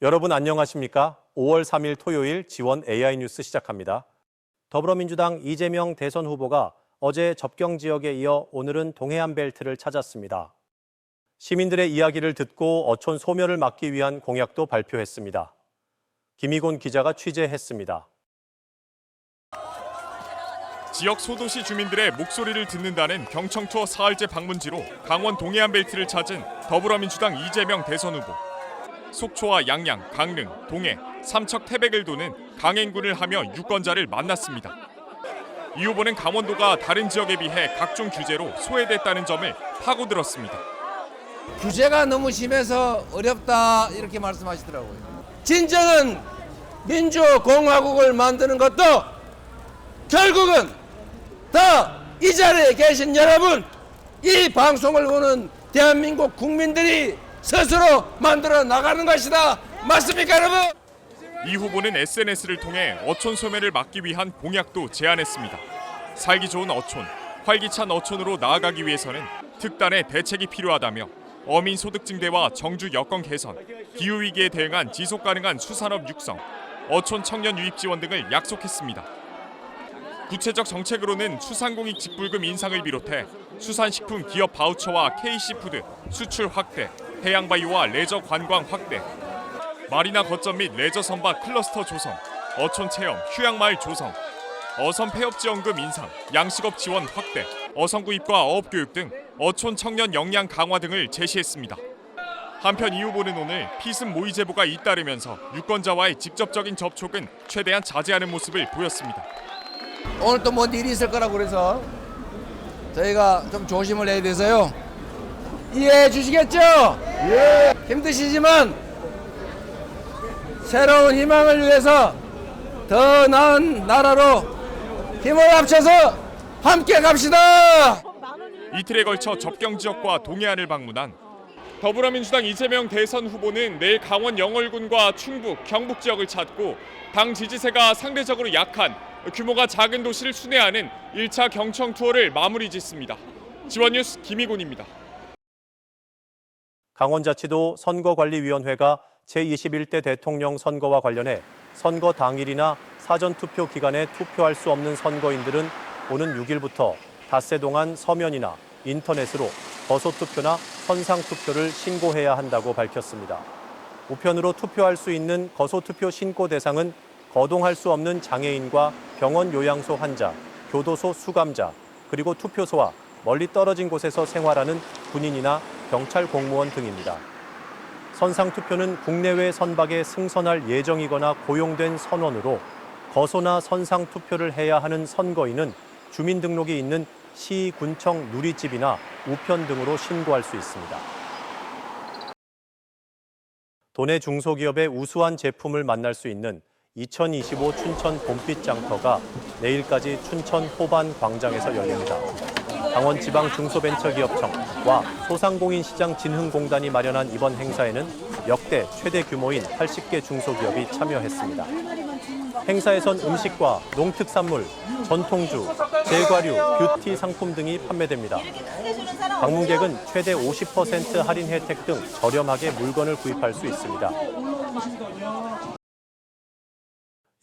여러분 안녕하십니까? 5월 3일 토요일 지원 AI 뉴스 시작합니다. 더불어민주당 이재명 대선 후보가 어제 접경 지역에 이어 오늘은 동해안 벨트를 찾았습니다. 시민들의 이야기를 듣고 어촌 소멸을 막기 위한 공약도 발표했습니다. 김희곤 기자가 취재했습니다. 지역 소도시 주민들의 목소리를 듣는다는 경청투어 사흘째 방문지로 강원 동해안 벨트를 찾은 더불어민주당 이재명 대선 후보. 속초와 양양, 강릉, 동해, 삼척, 태백을 도는 강행군을 하며 유권자를 만났습니다. 이 후보는 강원도가 다른 지역에 비해 각종 규제로 소외됐다는 점을 파고들었습니다. 규제가 너무 심해서 어렵다 이렇게 말씀하시더라고요. 진정한 민주공화국을 만드는 것도 결국은 다 이 자리에 계신 여러분, 이 방송을 보는 대한민국 국민들이 스스로 만들어 나가는 것이다. 맞습니까, 여러분? 이 후보는 SNS를 통해 어촌 소멸을 막기 위한 공약도 제안했습니다. 살기 좋은 어촌, 활기찬 어촌으로 나아가기 위해서는 특단의 대책이 필요하다며 어민 소득 증대와 정주 여건 개선, 기후 위기에 대응한 지속 가능한 수산업 육성, 어촌 청년 유입 지원 등을 약속했습니다. 구체적 정책으로는 수산공익 직불금 인상을 비롯해 수산식품 기업 바우처와 KC푸드 수출 확대, 해양바이오와 레저 관광 확대, 마리나 거점 및 레저 선박 클러스터 조성, 어촌 체험, 휴양마을 조성, 어선 폐업지원금 인상, 양식업 지원 확대, 어선 구입과 어업교육 등 어촌 청년 역량 강화 등을 제시했습니다. 한편 이 후보는 오늘 피습 모의 제보가 잇따르면서 유권자와의 직접적인 접촉은 최대한 자제하는 모습을 보였습니다. 오늘 또 뭔 일이 있을 거라고 그래서 저희가 좀 조심을 해야 돼서요. 이해해 주시겠죠? 예. 힘드시지만 새로운 희망을 위해서 더 나은 나라로 힘을 합쳐서 함께 갑시다. 이틀에 걸쳐 접경 지역과 동해안을 방문한 더불어민주당 이재명 대선 후보는 내일 강원 영월군과 충북, 경북 지역을 찾고 당 지지세가 상대적으로 약한 규모가 작은 도시를 순회하는 1차 경청 투어를 마무리 짓습니다. 지원뉴스 김희곤입니다. 강원자치도 선거관리위원회가 제21대 대통령 선거와 관련해 선거 당일이나 사전투표 기간에 투표할 수 없는 선거인들은 오는 6일부터 닷새 동안 서면이나 인터넷으로 거소투표나 선상투표를 신고해야 한다고 밝혔습니다. 우편으로 투표할 수 있는 거소투표 신고 대상은 거동할 수 없는 장애인과 병원 요양소 환자, 교도소 수감자, 그리고 투표소와 멀리 떨어진 곳에서 생활하는 군인이나 경찰 공무원 등입니다. 선상투표는 국내외 선박에 승선할 예정이거나 고용된 선원으로 거소나 선상투표를 해야 하는 선거인은 주민등록이 있는 시, 군청, 누리집이나 우편 등으로 신고할 수 있습니다. 도내 중소기업의 우수한 제품을 만날 수 있는 2025 춘천 봄빛 장터가 내일까지 춘천 호반 광장에서 열립니다. 강원지방 중소벤처기업청과 소상공인시장진흥공단이 마련한 이번 행사에는 역대 최대 규모인 80개 중소기업이 참여했습니다. 행사에선 음식과 농특산물, 전통주, 제과류, 뷰티 상품 등이 판매됩니다. 방문객은 최대 50% 할인 혜택 등 저렴하게 물건을 구입할 수 있습니다.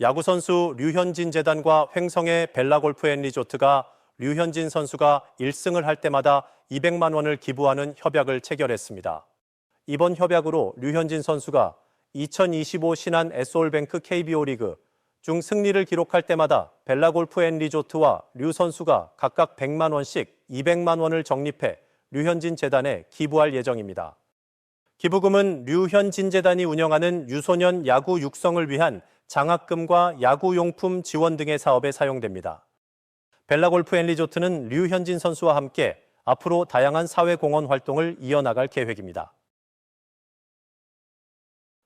야구선수 류현진 재단과 횡성의 벨라골프앤리조트가 류현진 선수가 1승을 할 때마다 200만 원을 기부하는 협약을 체결했습니다. 이번 협약으로 류현진 선수가 2025 신한 SOL뱅크 KBO 리그 중 승리를 기록할 때마다 벨라골프앤리조트와 류 선수가 각각 100만 원씩 200만 원을 적립해 류현진 재단에 기부할 예정입니다. 기부금은 류현진 재단이 운영하는 유소년 야구 육성을 위한 장학금과 야구용품 지원 등의 사업에 사용됩니다. 벨라골프앤리조트는 류현진 선수와 함께 앞으로 다양한 사회공헌 활동을 이어나갈 계획입니다.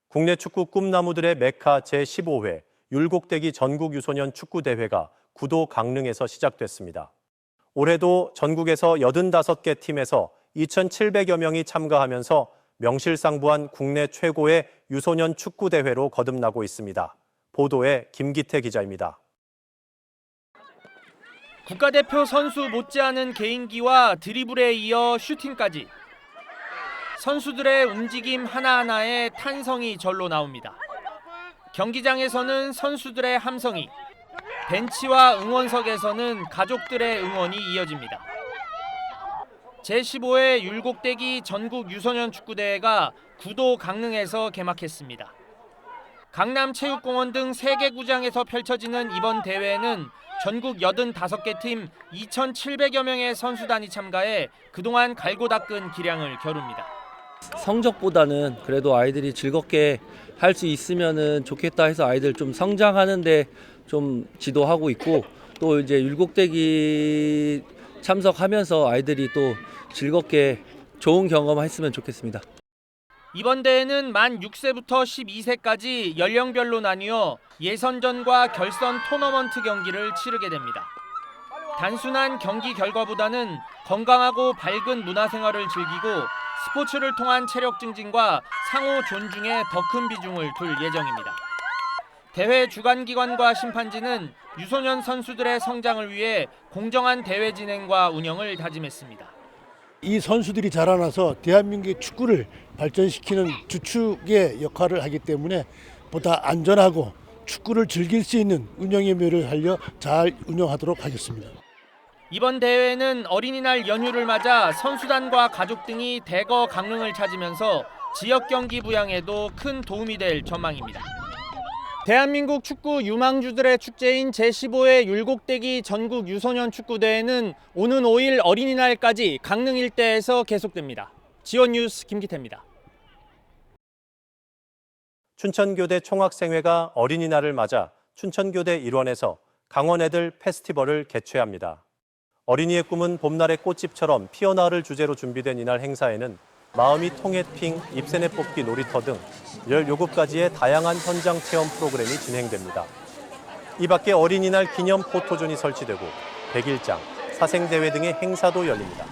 국내 축구 꿈나무들의 메카 제15회 율곡대기 전국 유소년 축구대회가 구도 강릉에서 시작됐습니다. 올해도 전국에서 85개 팀에서 2,700여 명이 참가하면서 명실상부한 국내 최고의 유소년 축구대회로 거듭나고 있습니다. 보도에 김기태 기자입니다. 국가대표 선수 못지않은 개인기와 드리블에 이어 슈팅까지 선수들의 움직임 하나하나에 탄성이 절로 나옵니다. 경기장에서는 선수들의 함성이, 벤치와 응원석에서는 가족들의 응원이 이어집니다. 제15회 율곡대기 전국 유소년 축구대회가 구도 강릉에서 개막했습니다. 강남체육공원 등 3개 구장에서 펼쳐지는 이번 대회에는 전국 85개 팀 2,700여 명의 선수단이 참가해 그동안 갈고 닦은 기량을 겨룹니다. 성적보다는 그래도 아이들이 즐겁게 할 수 있으면 좋겠다 해서 아이들 좀 성장하는데 좀 지도하고 있고, 또 이제 율곡대기 참석하면서 아이들이 또 즐겁게 좋은 경험했으면 좋겠습니다. 이번 대회는 만 6세부터 12세까지 연령별로 나뉘어 예선전과 결선 토너먼트 경기를 치르게 됩니다. 단순한 경기 결과보다는 건강하고 밝은 문화생활을 즐기고 스포츠를 통한 체력 증진과 상호 존중에 더 큰 비중을 둘 예정입니다. 대회 주관기관과 심판진은 유소년 선수들의 성장을 위해 공정한 대회 진행과 운영을 다짐했습니다. 이 선수들이 자라나서 대한민국의 축구를 발전시키는 주축의 역할을 하기 때문에 보다 안전하고 축구를 즐길 수 있는 운영의 묘를 살려 잘 운영하도록 하겠습니다. 이번 대회는 어린이날 연휴를 맞아 선수단과 가족 등이 대거 강릉을 찾으면서 지역 경기 부양에도 큰 도움이 될 전망입니다. 대한민국 축구 유망주들의 축제인 제15회 율곡대기 전국 유소년 축구대회는 오는 5일 어린이날까지 강릉 일대에서 계속됩니다. 지원뉴스 김기태입니다. 춘천교대 총학생회가 어린이날을 맞아 춘천교대 일원에서 강원애들 페스티벌을 개최합니다. 어린이의 꿈은 봄날의 꽃집처럼 피어나를 주제로 준비된 이날 행사에는 마음이 통해핑, 잎새내 뽑기 놀이터 등 17가지의 다양한 현장 체험 프로그램이 진행됩니다. 이 밖에 어린이날 기념 포토존이 설치되고 백일장, 사생대회 등의 행사도 열립니다.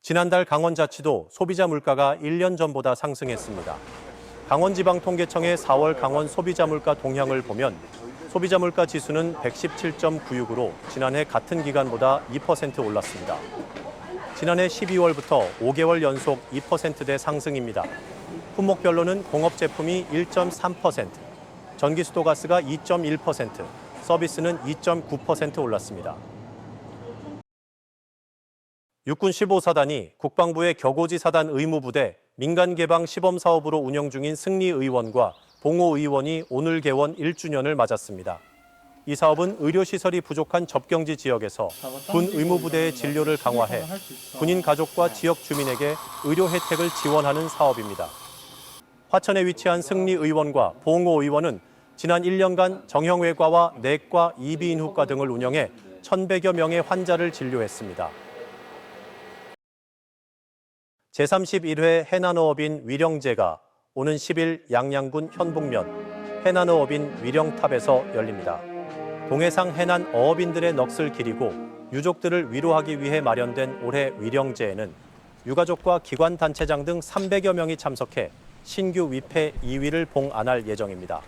지난달 강원자치도 소비자 물가가 1년 전보다 상승했습니다. 강원지방통계청의 4월 강원 소비자 물가 동향을 보면 소비자 물가 지수는 117.96으로 지난해 같은 기간보다 2% 올랐습니다. 지난해 12월부터 5개월 연속 2%대 상승입니다. 품목별로는 공업 제품이 1.3%, 전기수도가스가 2.1%, 서비스는 2.9% 올랐습니다. 육군 15사단이 국방부의 격오지 사단 의무부대 민간개방 시범사업으로 운영 중인 승리의원과 봉오의원이 오늘 개원 1주년을 맞았습니다. 이 사업은 의료시설이 부족한 접경지 지역에서 군 의무부대의 진료를 강화해 군인 가족과 지역 주민에게 의료 혜택을 지원하는 사업입니다. 화천에 위치한 승리의원과 봉오의원은 지난 1년간 정형외과와 내과, 이비인후과 등을 운영해 1,100여 명의 환자를 진료했습니다. 제31회 해난어업인 위령제가 오는 10일 양양군 현북면 해난어업인 위령탑에서 열립니다. 동해상 해난 어업인들의 넋을 기리고 유족들을 위로하기 위해 마련된 올해 위령제에는 유가족과 기관단체장 등 300여 명이 참석해 신규 위패 2위를 봉안할 예정입니다.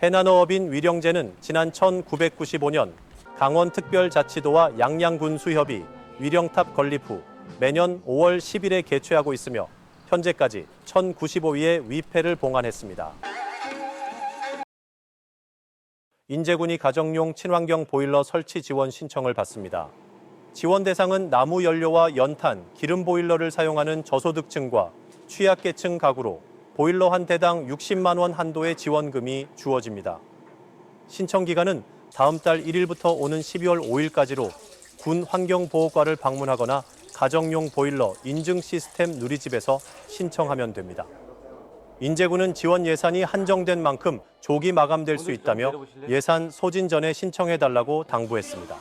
해난어업인 위령제는 지난 1995년 강원특별자치도와 양양군수협이 위령탑 건립 후 매년 5월 10일에 개최하고 있으며 현재까지 1,095위의 위패를 봉안했습니다. 인제군이 가정용 친환경 보일러 설치 지원 신청을 받습니다. 지원 대상은 나무 연료와 연탄, 기름 보일러를 사용하는 저소득층과 취약계층 가구로 보일러 한 대당 60만 원 한도의 지원금이 주어집니다. 신청 기간은 다음 달 1일부터 오는 12월 5일까지로 군 환경보호과를 방문하거나 가정용 보일러 인증 시스템 누리집에서 신청하면 됩니다. 인제군은 지원 예산이 한정된 만큼 조기 마감될 수 있다며 예산 소진 전에 신청해달라고 당부했습니다.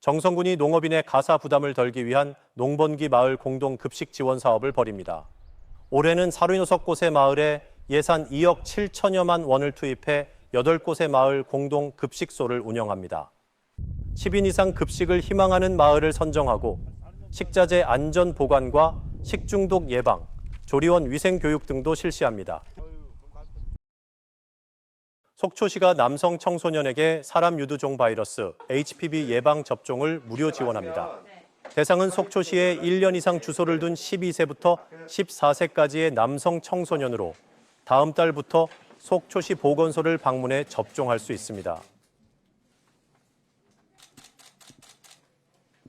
정성군이 농업인의 가사 부담을 덜기 위한 농번기 마을 공동 급식 지원 사업을 벌입니다. 올해는 36곳의 마을에 예산 2억 7천여만 원을 투입해 8곳의 마을 공동 급식소를 운영합니다. 10인 이상 급식을 희망하는 마을을 선정하고 식자재 안전 보관과 식중독 예방, 조리원 위생 교육 등도 실시합니다. 속초시가 남성 청소년에게 사람 유두종 바이러스 HPV 예방 접종을 무료 지원합니다. 대상은 속초시에 1년 이상 주소를 둔 12세부터 14세까지의 남성 청소년으로 다음 달부터 속초시 보건소를 방문해 접종할 수 있습니다.